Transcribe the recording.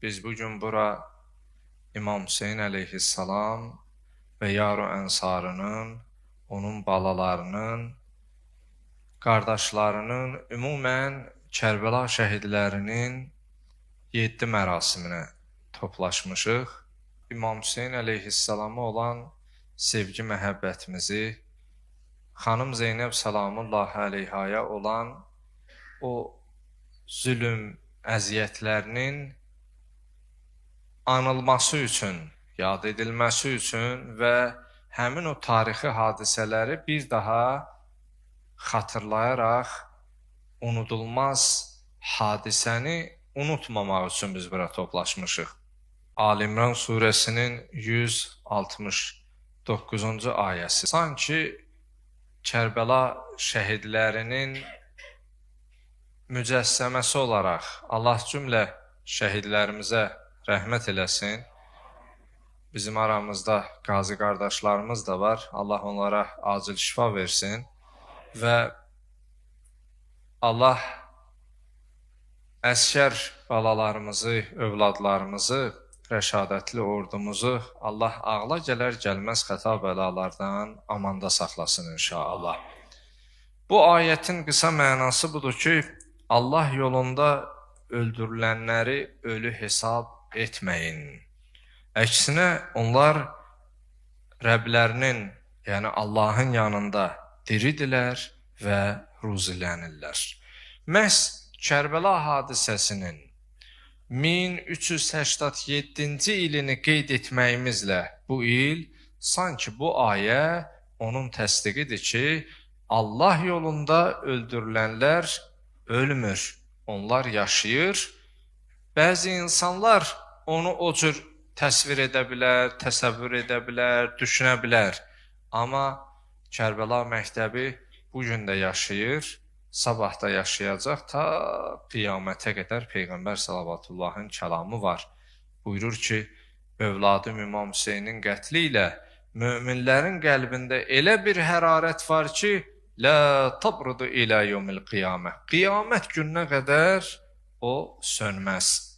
Biz bugün bura İmam Hüseyin əleyhissalam və Yar-ı Ənsarının, onun balalarının, qardaşlarının, ümumən Kərbəla şəhidlərinin 7 mərasiminə toplaşmışıq. İmam Hüseyin əleyhissalama olan sevgi məhəbbətimizi, xanım Zeynəb Salamullah əleyhaya olan o zülm əziyyətlərinin anılması üçün, yad edilməsi üçün və həmin o tarixi hadisələri bir daha xatırlayaraq unudulmaz hadisəni unutmamaq üçün biz bura toplaşmışıq. Ali İmran surəsinin 169-cu ayəsi. Sanki Kərbəla şəhidlərinin mücəssəməsi olaraq Allah cümlə şəhidlərimizə rəhmət eləsin. Bizim aramızda qazi qardaşlarımız da var. Allah onlara acil şifa versin. Və Allah əskər balalarımızı, övladlarımızı, rəşadətli ordumuzu Allah ağla gələr gəlməz xəta bəlalardan amanda saxlasın inşallah. Bu ayətin qısa mənası budur ki, Allah yolunda öldürülənləri ölü hesab etməyin. Əksinə onlar Rəblərinin, yəni Allahın yanında diridirlər və ruzilənirlər. Məhz Kərbəla hadisəsinin 1387-ci ilini qeyd etməyimizlə bu il sanki bu ayə onun təsdiqidir ki, Allah yolunda öldürülənlər ölmür, onlar yaşayır. Bəzi insanlar onu o cür təsvir edə bilər, təsəvvür edə bilər, düşünə bilər. Amma Kərbəla məktəbi bugün də yaşayır, sabah da yaşayacaq, ta qiyamətə qədər Peyğəmbər Salavatullahın kəlamı var. Buyurur ki, övladım İmam Hüseynin qətli ilə möminlərin qəlbində elə bir hərarət var ki, lə tabrudu ilə yevmil qiyamə. Qiyamət gününə qədər o sönməz.